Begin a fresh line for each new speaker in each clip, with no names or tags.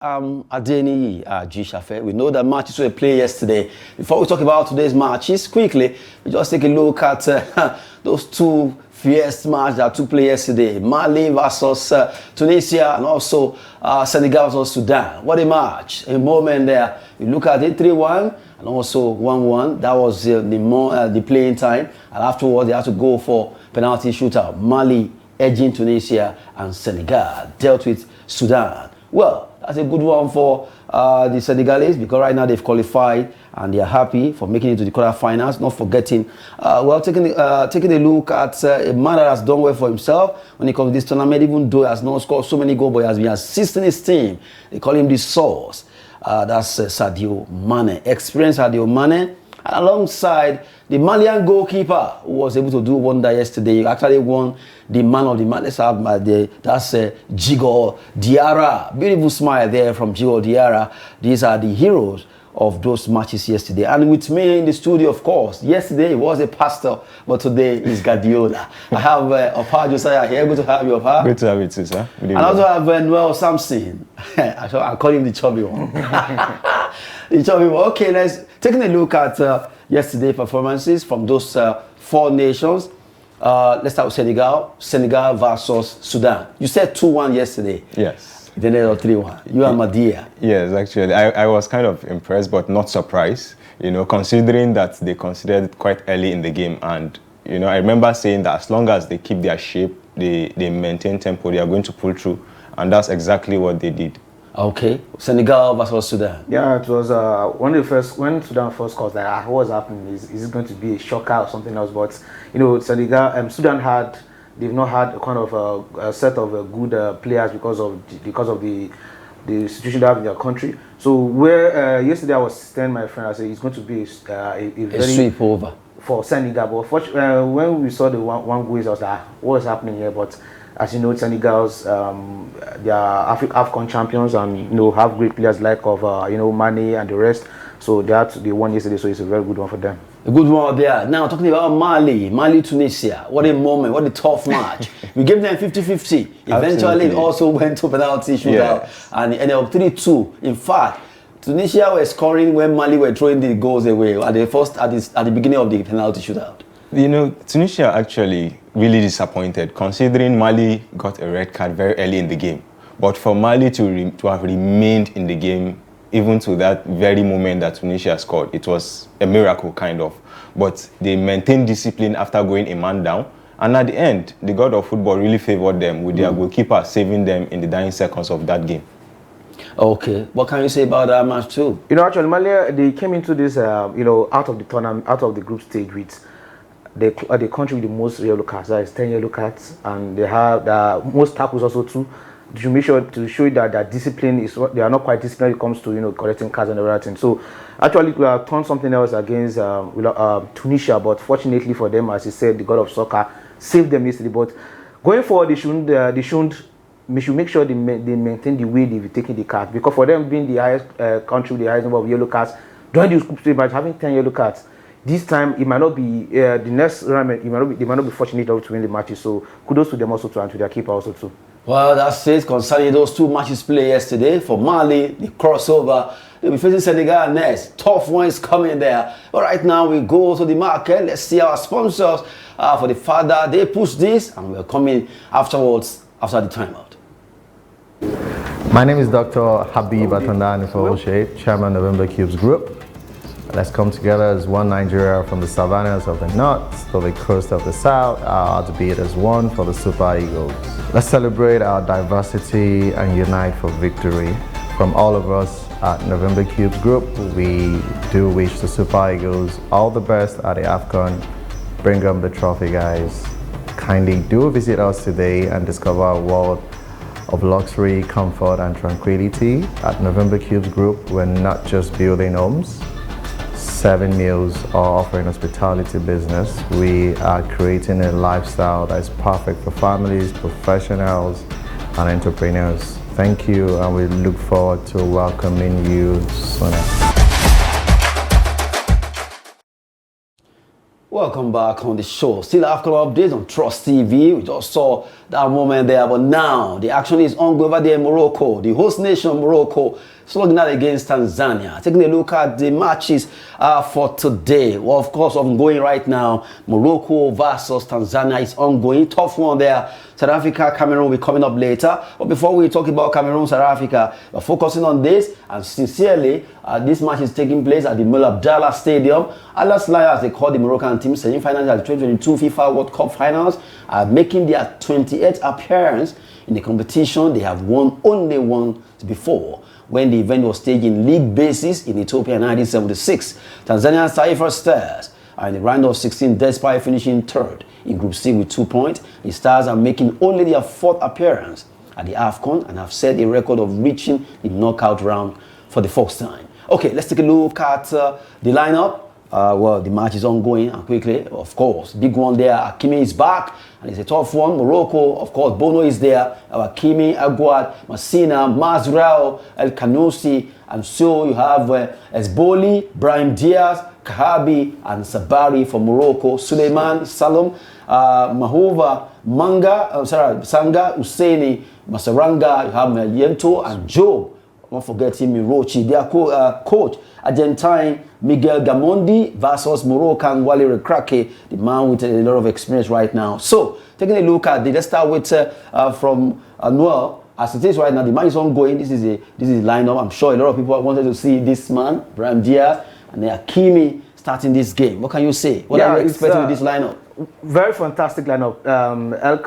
Adeniyi, Ajisafe. We know that matches were played yesterday. Before we talk about today's matches, quickly, we just take a look at those two fierce matches that took place yesterday. Mali versus Tunisia, and also Senegal versus Sudan. What a match. A moment there. You look at it, 3-1 and also 1-1. That was the playing time. And afterwards, they had to go for penalty shootout. Mali edging Tunisia, and Senegal dealt with Sudan. Well, that's a good one for the Senegalese, because right now they've qualified and they are happy for making it to the quarterfinals. Not forgetting, taking a look at a man that has done well for himself when it comes to this tournament, even though he has not scored so many goals, but he has been assisting his team. They call him the source. That's Sadio Mane. Experienced Sadio Mane. And alongside the Malian goalkeeper, who was able to do wonder yesterday. He actually won the man of the match. Let's have that's Djigui Diarra. Beautiful smile there from Djigui Diarra. These are the heroes of those matches yesterday. And with me in the studio, of course, yesterday was a pastor, but today is Guardiola. I have Oppa Josiah here. Good to have you, Oppa.
Good to have you too, sir.
And I also have Nuel, Samson. I call him the chubby one. The chubby one. Okay, let's take a look at yesterday's performances from those four nations. Let's start with Senegal. Senegal versus Sudan. You said 2-1 yesterday.
Yes.
Then it was 3-1. You and Madia.
Yes, actually. I was kind of impressed, but not surprised, considering that they considered it quite early in the game. And, I remember saying that as long as they keep their shape, they maintain tempo, they are going to pull through. And that's exactly what they did.
Okay. Senegal versus Sudan.
Yeah, it was when Sudan first scored, like, what's happening? Is it going to be a shocker or something else? But, Sudan they've not had a kind of a set of good players because of the situation they have in their country. So where yesterday I was telling my friend, I said it's going to be a very
sweep over
for Senegal. But when we saw the one goal, I was like, what is happening here? But as you know, Senegal's they are AFCON champions and have great players like Mane and the rest. So they won yesterday. So it's a very good one for them.
A good one there. Now, talking about Mali, Tunisia. What a moment, what a tough match. We gave them 50-50. Eventually, it also went to penalty shootout. And it ended up 3-2. In fact, Tunisia were scoring when Mali were throwing the goals away at the beginning of the penalty shootout.
Tunisia actually really disappointed, considering Mali got a red card very early in the game. But for Mali to have remained in the game, even to that very moment that Tunisia scored, it was a miracle, kind of. But they maintained discipline after going a man down. And at the end, the god of football really favored them, with their goalkeeper saving them in the dying seconds of that game.
Okay, what can you say about that match too?
Actually, Mali, they came into this, out of the tournament, out of the group stage with the country with the most yellow cards. That is 10 yellow cards, and they have the most tackles also too. To make sure to show you that their discipline is, they are not quite disciplined when it comes to collecting cards and everything. So actually we have turned something else against Tunisia, but fortunately for them, as I said, the god of soccer saved them yesterday. But going forward, they should make sure they maintain the way they've taken the cards, because for them being the highest country with the highest number of yellow cards during this group stage match, having 10 yellow cards, this time it might not be the next round. They might not be fortunate enough to win the matches. So kudos to them also too, and to their keeper also too.
Well, that's it concerning those two matches played yesterday. For Mali, the crossover, they'll be facing Senegal next. Tough one is coming there. But right now, we go to the market. Let's see our sponsors for the father. They push this, and we're coming afterwards, after the timeout.
My name is Dr. Habib Atandani Fawoshe, Chairman of November Cubes Group. Let's come together as one Nigeria, from the savannas of the north to the coast of the south, our heartbeat as one for the Super Eagles. Let's celebrate our diversity and unite for victory. From all of us at November Cubes Group, we do wish the Super Eagles all the best at the AFCON. Bring them the trophy, guys. Kindly do visit us today and discover a world of luxury, comfort, and tranquility. At November Cubes Group, we're not just building homes, serving meals, or offering hospitality business. We are creating a lifestyle that is perfect for families, professionals, and entrepreneurs. Thank you, and we look forward to welcoming you soon.
Welcome back on the show. Still AFCON updates on Trust TV. We just saw that moment there, but now the action is ongoing over there in Morocco. The host nation, Morocco, slugging out against Tanzania. Taking a look at the matches for today. Well, of course, ongoing right now. Morocco versus Tanzania is ongoing. Tough one there. South Africa, Cameroon will be coming up later. But before we talk about Cameroon, South Africa, we're focusing on this. And sincerely, this match is taking place at the Mel Abdallah Stadium. Atlas Lions, they call the Moroccan team, semi-finals at the 2022 FIFA World Cup Finals, are making their 28th appearance in the competition. They have won only once before, when the event was staged in league basis in Ethiopia in 1976. Tanzania's Taifa Stars are in the round of 16 despite finishing third in Group C with 2 points. The Stars are making only their 4th appearance at the AFCON and have set a record of reaching the knockout round for the first time. Okay, let's take a look at the lineup. Well, the match is ongoing, and quickly, of course, big one there. Hakimi is back, and it's a tough one. Morocco, of course, Bono is there. Hakimi, Aguad, Massina, Mazrao, El Kanoussi, and so you have Esboli, Brahim Diaz, Kahabi, and Sabari for Morocco. Suleiman, Salom, Mahova, Sanga, Husseini, Masaranga, you have Yento, and Joe. Don't forget him, Mirochi. Their coach, Argentine Miguel Gamondi versus Moroccan Wale Rekrake, the man with a lot of experience right now. So, taking a look at let's start with from Nuel. As it is right now, the match is ongoing. This is the lineup. I'm sure a lot of people wanted to see this man, Brahim Diaz, and Hakimi starting this game. What can you say? What are you expecting with this lineup?
Very fantastic lineup. El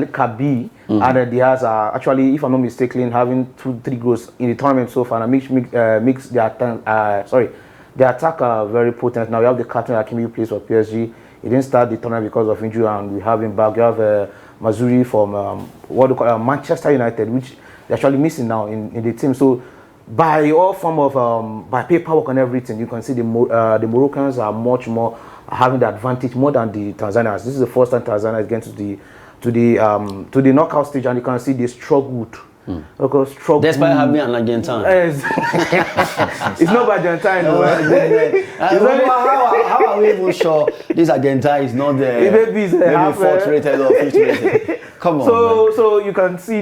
Kabi and Diaz are actually, if I'm not mistaken, having 2-3 goals in the tournament so far. And makes the attack very potent. Now we have the captain Hakimi who plays for PSG. He didn't start the tournament because of injury, and we have him back. We have Mazuri from what do call Manchester United, which they're actually missing now in the team. So by all form of by paperwork and everything, you can see the Moroccans are much more having the advantage more than the Tanzanians. This is the first time Tanzania is getting to the knockout stage, and you can see they struggled.
Despite having an Argentine.
It's not Argentine, no.
How are we even sure this Argentine is not maybe 4th rated or 5th rated? Come on.
So you can see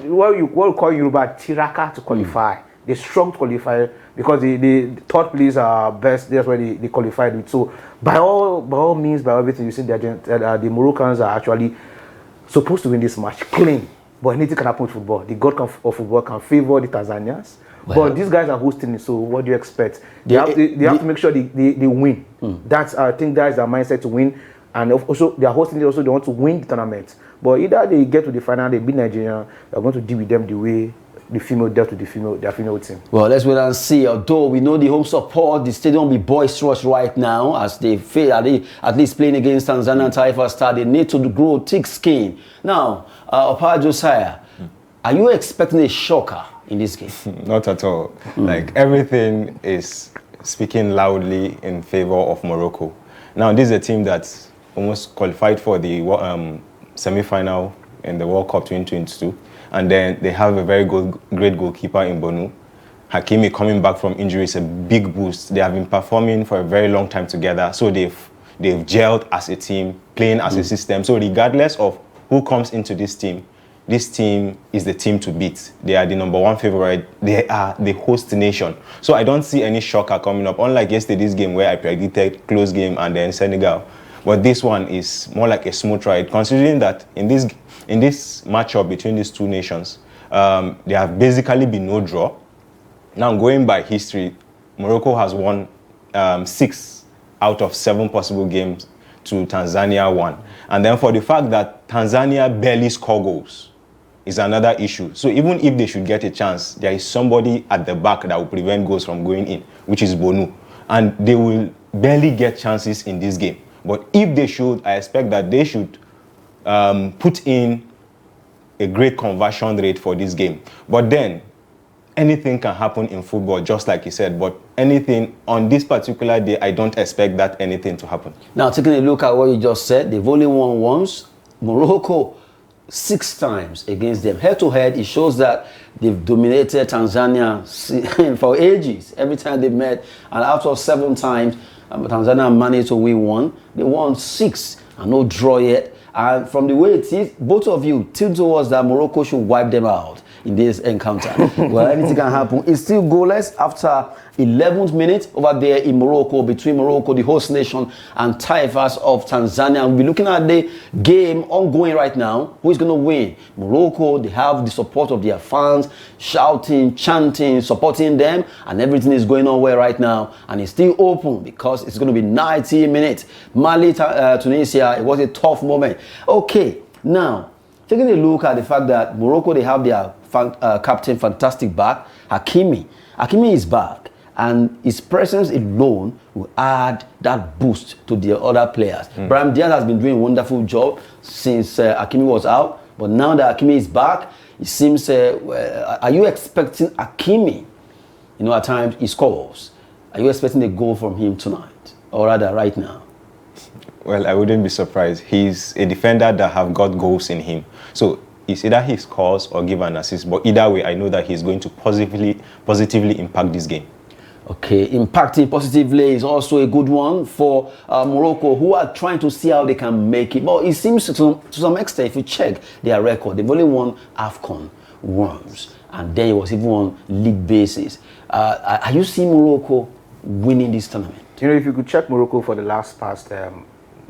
what we call Yoruba tiraka to qualify. They struggled to qualify because the third place are best. That's why they qualified with. So by all means, by everything, you see the Moroccans are actually supposed to win this match clean. But anything can happen with football. The god of football can favor the Tanzanians. Well, but these guys are hosting it, so what do you expect? They have to make sure they win. I think that's their mindset, to win. And also, they are hosting it, also they want to win the tournament. But either they get to the final, they beat Nigeria, they're going to deal with them the way the female dealt with their female team. Well,
let's wait and see. Although we know the home support, the stadium will be boisterous right now as they fail at least playing against Tanzania and Taifa Star. They need to grow thick skin. Now, Oppa, Josiah, are you expecting a shocker in this game?
Not at all. Like, everything is speaking loudly in favor of Morocco. Now, this is a team that's almost qualified for the semi-final in the World Cup 2022. And then they have a very great goalkeeper in Bonu. Hakimi coming back from injury is a big boost. They have been performing for a very long time together. So they've gelled as a team, playing as a system. So regardless of who comes into this team is the team to beat. They are the #1 favorite. They are the host nation. So I don't see any shocker coming up. Unlike yesterday's game where I predicted close game and then Senegal. But this one is more like a smooth ride, considering that in this matchup between these two nations, there have basically been no draw. Now, going by history, Morocco has won 6 out of 7 possible games to Tanzania 1. And then for the fact that Tanzania barely score goals is another issue. So even if they should get a chance, there is somebody at the back that will prevent goals from going in, which is Bonu. And they will barely get chances in this game. But if they should, I expect that they should put in a great conversion rate for this game. But then, anything can happen in football, just like you said. But anything on this particular day, I don't expect that anything to happen.
Now, taking a look at what you just said, they've only won once. Morocco 6 times against them. Head to head, it shows that they've dominated Tanzania for ages. Every time they met, and after 7 times, Tanzania managed to win 1. They won 6 and no draw yet. And from the way it is, both of you tilt towards that Morocco should wipe them out in this encounter. Well, anything can happen. It's still goalless after 11th minute over there in Morocco, between Morocco, the host nation, and Taifas of Tanzania. We'll be looking at the game ongoing right now. Who is going to win? Morocco, they have the support of their fans, shouting, chanting, supporting them, and everything is going on well right now. And it's still open because it's going to be 90 minutes. Mali, Tunisia, it was a tough moment. Okay, now, taking a look at the fact that Morocco, they have their captain, fantastic back, Hakimi. Hakimi is back, and his presence alone will add that boost to the other players. Brahim Diaz has been doing a wonderful job since Hakimi was out, but now that Hakimi is back, it seems, are you expecting Hakimi, at times he scores, are you expecting a goal from him tonight, or rather right now?
Well, I wouldn't be surprised. He's a defender that have got goals in him. So it's either he scores or give an assist. But either way, I know that he's going to positively impact this game. Okay,
impacting positively is also a good one for Morocco, who are trying to see how they can make it. But it seems to some extent, if you check their record, they've only won AFCON once. And then it was even on league basis. Are you seeing Morocco winning this tournament?
If you could check Morocco for the past,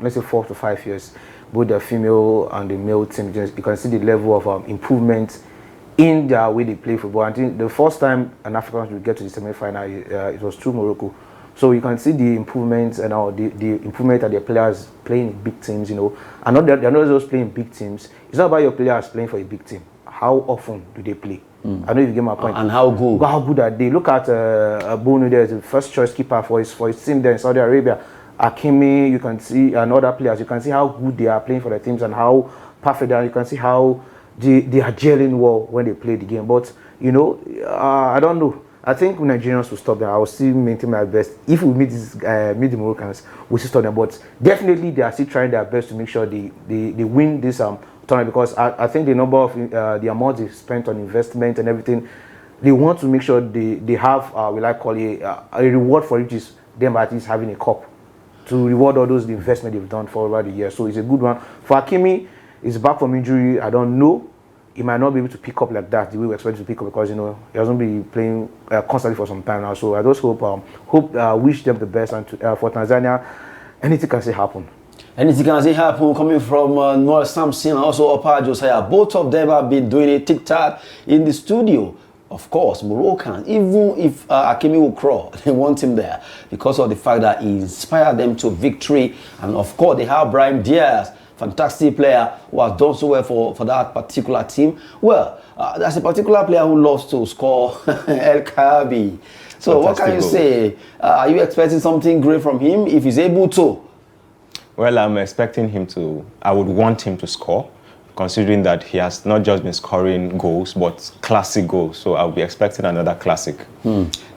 let's say 4 to 5 years, both the female and the male team, you can see the level of improvement in their way they play football. I think the first time an African country would get to the semi-final, it was through Morocco. So you can see the improvements and the improvement that their players playing in big teams, and they're not just playing big teams. It's not about your players playing for a big team. How often do they play? I know you get my point.
And how good?
How good are they? Look at Bono there, the first choice keeper for his team there in Saudi Arabia. Hakimi, you can see, and other players, you can see how good they are playing for the teams and how perfect they are. You can see how they are gelling well when they play the game. But, I don't know. I think Nigerians will stop them. I will still maintain my best. If we meet the Moroccans, we'll still stop them. But definitely they are still trying their best to make sure they win this tournament, because I think the number of the amount they spent on investment and everything, they want to make sure they have, a reward for it, is them at least having a cup to reward all those investment they've done for over the years. So it's a good one. For Hakimi, he's back from injury. I don't know. He might not be able to pick up like that the way we expect him to pick up, because he hasn't been playing constantly for some time now. So I just wish them the best. And for Tanzania, anything can still happen.
Anything can still happen, coming from Nuel, Samson, and also Oppa, Josiah. Both of them have been doing a tic-tac in the studio. Of course, Moroccans, even if Hakimi will crawl, they want him there because of the fact that he inspired them to victory. And of course, they have Brahim Diaz, fantastic player who has done so well for that particular team. Well, there's a particular player who loves to score, El Kabi. So what can you say? Are you expecting something great from him if he's able to?
Well, I'm expecting him to, I would want him to score, considering that he has not just been scoring goals, but classic goals. So I'll be expecting another classic.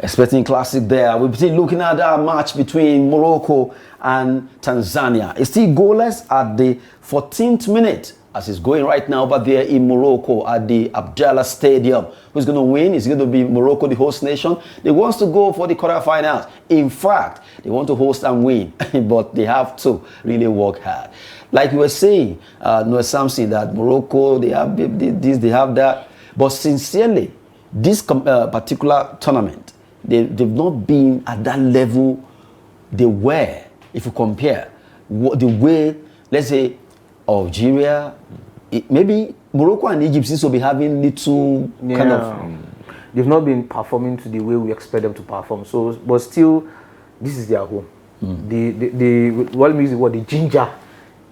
Expecting classic there. We'll be looking at that match between Morocco and Tanzania. It's still goalless at the 14th minute, as it's going right now, but they're in Morocco at the Abdallah Stadium. Who's going to win? It's going to be Morocco, the host nation. They want to go for the quarterfinals. In fact, they want to host and win, but they have to really work hard. Like we were saying, Noah Samson, that Morocco, they have this, they have that. But sincerely, this particular tournament, they've not been at that level they were, if you compare the way, let's say, Algeria, maybe Morocco and Egypt seems to be having little kind of...
They've not been performing to the way we expect them to perform. So, but still, this is their home. The ginger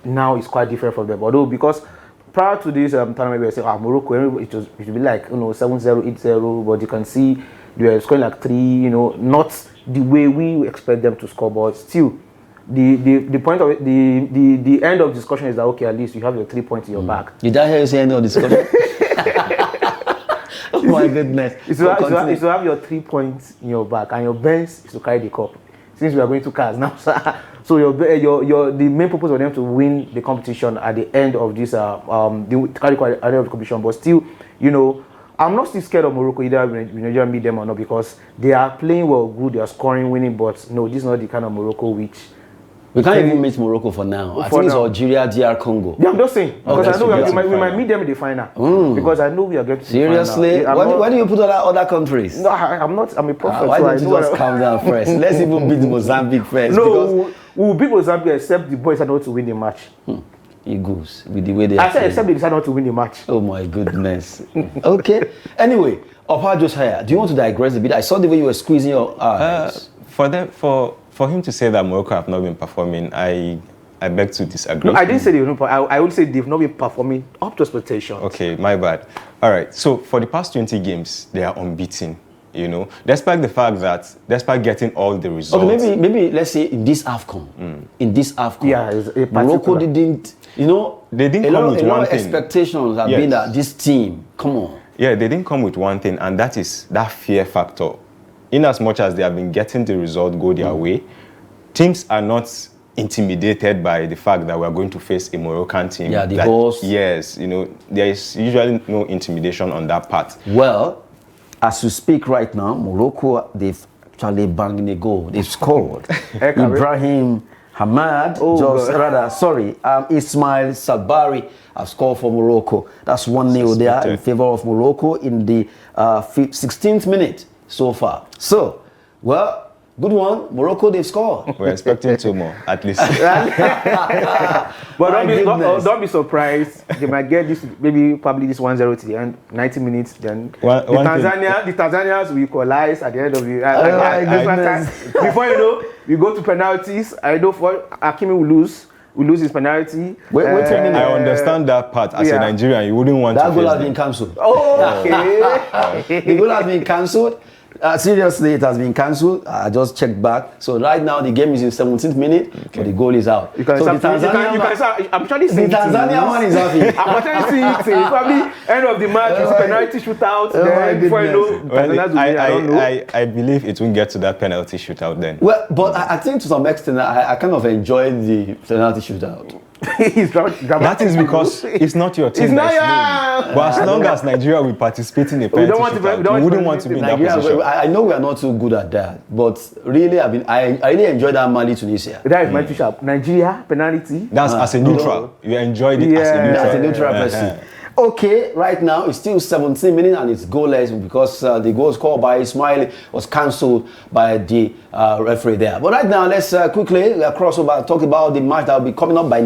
now is quite different from them. Although, because prior to this tournament, we were saying, Morocco, it should be like 7-0, 8-0, but you can see they were scoring like 3, not the way we expect them to score, but still, the point of it, the end of discussion is that, okay, at least you have your 3 points in your back.
Did I hear you say end of discussion? Oh my goodness.
It's to have your 3 points in your back, and your bench is to carry the cup. Since we are going to cars now, So the main purpose of them to win the competition at the end of this at the end of the competition, but still, you know, I'm not still scared of Morocco either when Nigeria meet them or not, because they are playing well, good, they are scoring, winning, but no, this is not the kind of Morocco which
we can't even meet Morocco for now. I think it's Algeria, DR Congo.
Yeah, I'm just saying, because I know we might meet them in the final. Because I know we are getting
seriously.
To the final.
Why do you put other countries?
No, I'm not. I'm a prophet.
Why
so
don't you just calm down first? Let's even beat Mozambique first.
No, we'll beat Mozambique except the boys are not to win the match.
Eagles with the way they.
I said except they decide not to win the match.
Oh my goodness. Okay. Anyway, Oppa Josiah, do you want to digress a bit? I saw the way you were squeezing your eyes.
For him to say that Morocco have not been performing, I beg to disagree.
No, I didn't say they don't. I would say they've not been performing up to expectations.
Okay, my bad. All right. So for the past 20 games, they are unbeaten. You know, despite the fact that, despite getting all the results.
Okay, maybe let's say in this AFCON,
yeah,
Morocco didn't. You know,
they didn't come with one thing. A lot of
expectations have been that this team. Come on.
Yeah, they didn't come with one thing, and that is that fear factor. In as much as they have been getting the result go their way, teams are not intimidated by the fact that we are going to face a Moroccan team.
Yeah, the host.
Yes, you know, there is usually no intimidation on that part.
Well, as you speak right now, Morocco, they've actually banged a goal. They've scored. Ibrahim Hamad, Ismail Sabari have scored for Morocco. That's 1-0 there in favor of Morocco in the 16th minute so far. So, well, good one. Morocco, they've scored.
We're expecting 2 more, at least.
But don't be surprised. They might get this, probably this 1-0 to the end, 90 minutes. Then the Tanzanians will equalize at the end of the before you know, we go to penalties. I know for Hakimi will lose his penalty.
Wait a minute.
I understand that part. As a Nigerian, you wouldn't want
that
to.
That goal has been cancelled.
Oh, okay.
The goal has been cancelled. Seriously, it has been cancelled. I just checked back. So right now the game is in 17th minute, but the goal is out. I'm
actually seeing
the Tanzania one is happy.
I'm actually seeing it. Probably end of the match is penalty shootout. Then before you know,
I believe it won't get to that penalty shootout then.
Well, but I think to some extent I kind of enjoyed the penalty shootout.
That is because it's not your team. But as long as Nigeria will participate in the penalty shootout, we wouldn't want to be in that position.
I know we are not too good at that, but really, I really enjoyed that Mali Tunisia.
That is my teacher. Nigeria penalty.
That's as a neutral. You enjoyed it as a neutral
person. Okay, right now it's still 17 minutes and it's goalless because the goal scored by Ismail was cancelled by the referee there. But right now, let's quickly cross over and talk about the match that will be coming up by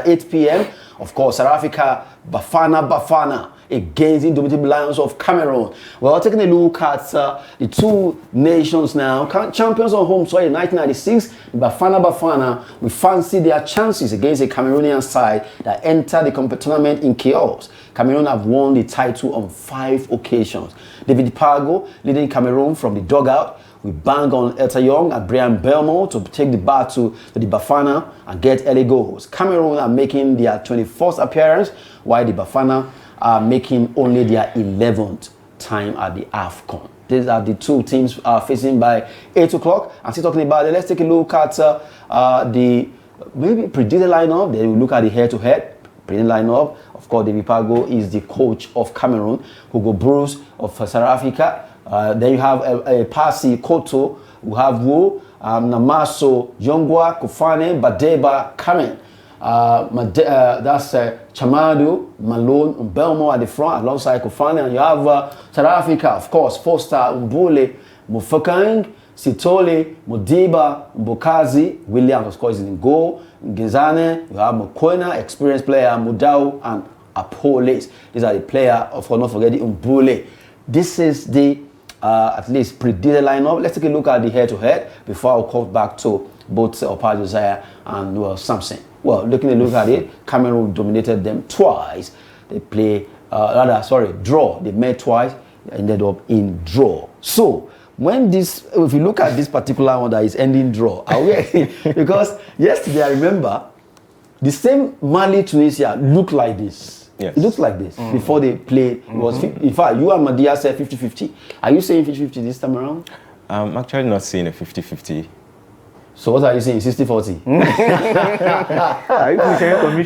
8 p.m. Of course, South Africa, Bafana against the indomitable Lions of Cameroon. Well, taking a look at the two nations now, champions on home soil in 1996, Bafana, we fancy their chances against a Cameroonian side that entered the tournament in chaos. Cameroon have won the title on 5 occasions. David Pago leading Cameroon from the dugout. We bang on Elta Young and Brian Belmo to take the battle to the Bafana and get early goals. Cameroon are making their 21st appearance, while the Bafana are making only their 11th time at the AFCON. These are the two teams facing by 8 o'clock. And still talking about it, let's take a look at the maybe predicted lineup. Then we look at the head-to-head predicted lineup. Of course, David Pago is the coach of Cameroon. Hugo Bruce of South Africa. Then you have a Pasi Koto. We have Wu, Namaso, Yongwa, Kufane, Badeba, Karen. That's Chamadu, Malone, and Belmo at the front alongside Kufane. And you have South Africa, of course, Foster, Mbule, Mufakang, Sitole, Modiba, Mbokazi, Williams, of course, is in goal. Gizane, you have Mokoena, experienced player, Mudau, and Apolis. These are the players, of course, not forgetting Mbule. This is the at least predicted lineup. Let's take a look at the head-to-head before I'll come back to both Oppa Josiah and Nuel Samson. Well, looking at look at it, Cameroon dominated them twice. They draw. They met twice, ended up in draw. So if you look at this particular one that is ending draw, because yesterday I remember the same Mali Tunisia looked like this. Yes. It looks like this before they played. It was in fact, you and Madia said 50-50. Are you saying 50-50 this time around?
I'm actually not seeing a 50-50.
So what are you saying? 60-40?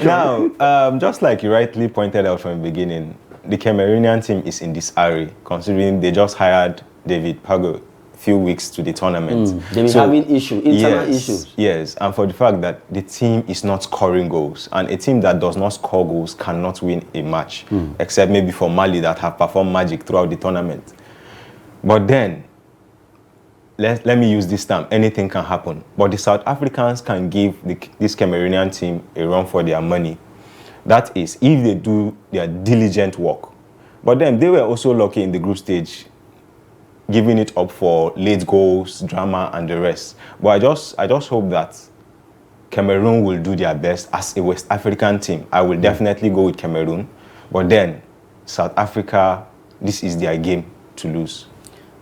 Now, just like you rightly pointed out from the beginning, the Cameroonian team is in disarray, considering they just hired David Pago a few weeks to the tournament.
They've been having internal issues.
Yes, and for the fact that the team is not scoring goals, and a team that does not score goals cannot win a match, except maybe for Mali that have performed magic throughout the tournament. But then, let me use this term, anything can happen. But the South Africans can give this Cameroonian team a run for their money. That is, if they do their diligent work. But then they were also lucky in the group stage, giving it up for late goals, drama, and the rest. But I just hope that Cameroon will do their best as a West African team. I will definitely go with Cameroon. But then, South Africa, this is their game to lose.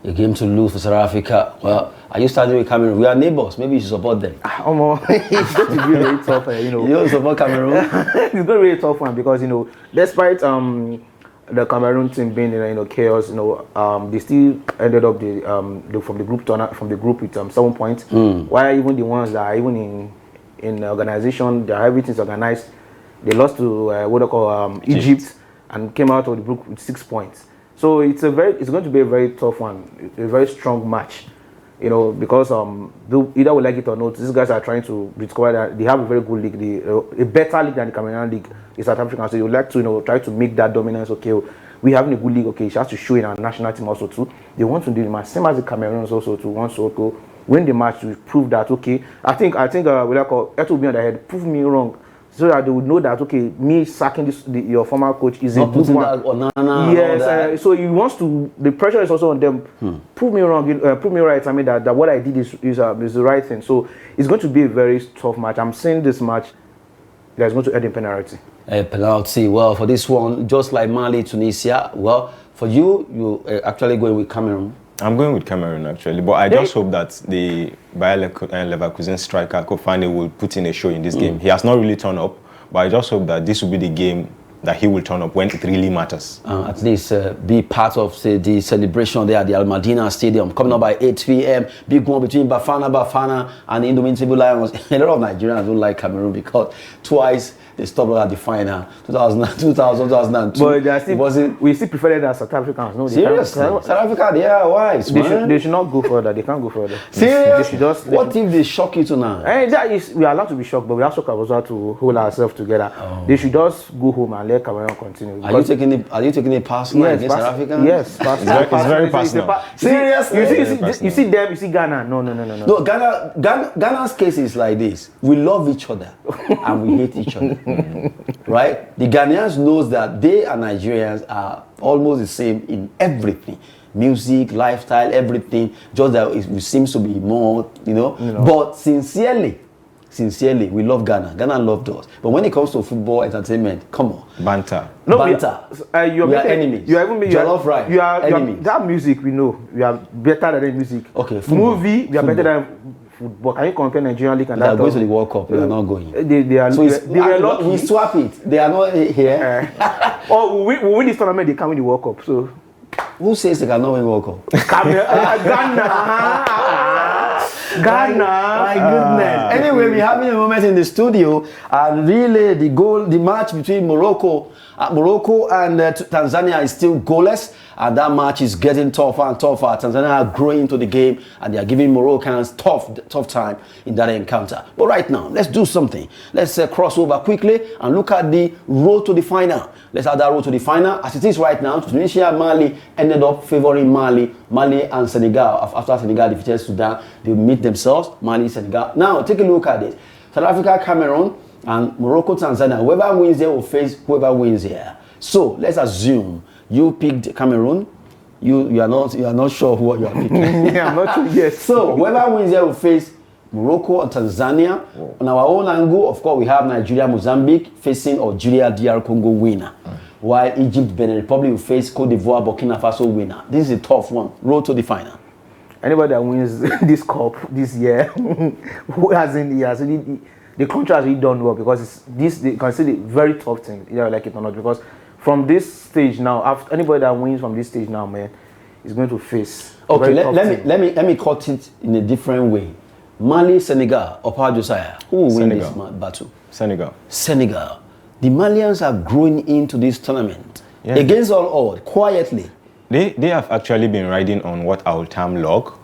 A game to lose for South Africa. Well, are you starting with Cameroon? We are neighbors. Maybe you should support them.
It's going to be really tough,
You don't support Cameroon?
It's going to be a really tough one because, despite the Cameroon team being in chaos, they still ended up from the group with 7 points. While even the ones that are even in organization, everything's organized, they lost to Egypt and came out of the group with 6 points. So it's going to be a very tough one, a very strong match, because either we like it or not, these guys are trying to discover that they have a very good league, a better league than the Cameroonian league in South Africa. So you would like to try to make that dominance. Okay, we having a good league. Okay, it has to show in our national team also too. They want to do the match, same as the Cameroons also to want to go win the match to prove that okay. I think we like it will be on the head. Prove me wrong. So that they would know that okay, me sacking your former coach is a good one. Yes, so he wants to. The pressure is also on them. Prove me wrong, prove me right. I mean that what I did is the right thing. So it's going to be a very tough match. I'm saying this match that's going to end in penalty.
A penalty. Well, for this one, just like Mali, Tunisia. Well, for you actually going with Cameroon.
I'm going with Cameroon actually, but I just hope that the Bayer Leverkusen striker Kofane will put in a show in this game. He has not really turned up, but I just hope that this will be the game that he will turn up when it really matters. At
least be part of the celebration there at the Al Madina Stadium. Coming up by 8 p.m. Big one between Bafana and the Indomitable Lions. A lot of Nigerians don't like Cameroon because twice they stopped at the final, 2002. But
we still prefer that as South Africans. No,
seriously? South Africa, they are wise,
they should not go further. They can't go further.
Seriously? What if they shock you tonight?
We are allowed to be shocked, but we also have to hold ourselves together. They should just go home and let Cameroon continue.
Are you taking it personal against South Africa?
Yes,
it's very personal.
Seriously? You see them, you see Ghana. No.
No, Ghana's case is like this. We love each other and we hate each other. Right? The Ghanaians knows that they and Nigerians are almost the same in everything. Music, lifestyle, everything. Just that it seems to be more, But sincerely, we love Ghana. Ghana loved us. But when it comes to football, entertainment, come on.
Banter.
No, banter. We are enemies. You are enemies.
That music, we know. We are better than music.
Okay, football.
Movie, we are better than football. Can you compare Nigerian league and that?
They are going to the World Cup. They are not going.
We
swap it. They are not here.
We win this tournament. They can win the World Cup. So
who says they cannot win World Cup?
Ghana.
My goodness. Anyway, we're having a moment in the studio, and really the match between Morocco and Tanzania is still goalless, and that match is getting tougher and tougher. Tanzania are growing into the game, and they are giving Moroccans tough time in that encounter. But right now, let's do something. Let's cross over quickly and look at the road to the final. Let's add that road to the final. As it is right now, Tunisia and Mali ended up favoring Mali and Senegal. After Senegal defeated Sudan, they meet themselves, Mali, Senegal. Now, take a look at it. South Africa, Cameroon, and Morocco, Tanzania. Whoever wins there will face whoever wins here. So, let's assume you picked Cameroon. You are not sure who you are picking.
Yeah, I'm not sure. Yes.
So, whoever wins there will face Morocco and Tanzania. On our own angle, of course, we have Nigeria, Mozambique facing Algeria, DR Congo winner. While Egypt, Benin Republic will face Cote d'Ivoire, Burkina Faso winner. This is a tough one. Road to the final.
Anybody that wins this cup this year, the country has really done well because they consider it very tough thing, either like it or not. Because from this stage now, after anybody that wins from this stage now, man, is going to face.
Okay, let me cut it in a different way. Mali, Senegal, Oppa, Josiah. Who will win this battle?
Senegal.
Senegal. The Malians are growing into this tournament against all odds, quietly.
They have actually been riding on what I will term luck,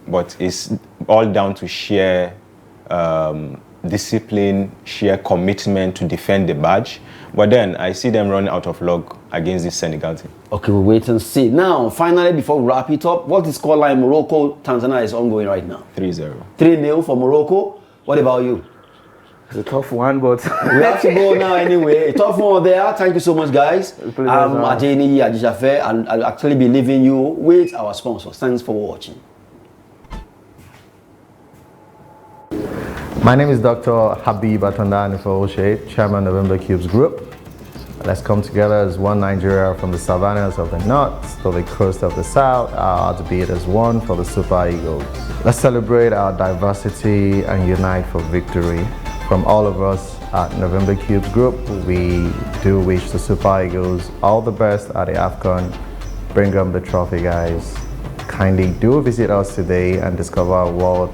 but it's all down to sheer discipline, sheer commitment to defend the badge. But then I see them run out of luck against this Senegal team.
Okay, we'll wait and see. Now, finally, before we wrap it up, what is scoreline? Morocco, Tanzania is ongoing right now.
3-0.
3-0 for Morocco. What about you?
It's a tough one, but
we have to go now anyway. A tough one there. Thank you so much, guys. I'm Adeniyi, Ajisafe, and I'll actually be leaving you with our sponsors. Thanks for watching.
My name is Dr. Habib Atandani Oshe, Chairman November Cubes Group. Let's come together as one Nigeria from the savannas of the north to the coast of the south, our heartbeat as one for the Super Eagles. Let's celebrate our diversity and unite for victory. From all of us at November Cubes Group, we do wish the Super Eagles all the best at the AFCON. Bring them the trophy, guys. Kindly do visit us today and discover a world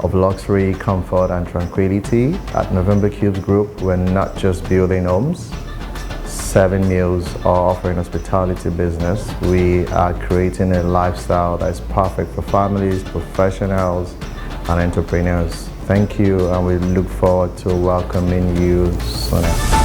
of luxury, comfort, and tranquility. At November Cubes Group, we're not just building homes, serving meals, or offering hospitality business. We are creating a lifestyle that is perfect for families, professionals, and entrepreneurs. Thank you, and we look forward to welcoming you soon.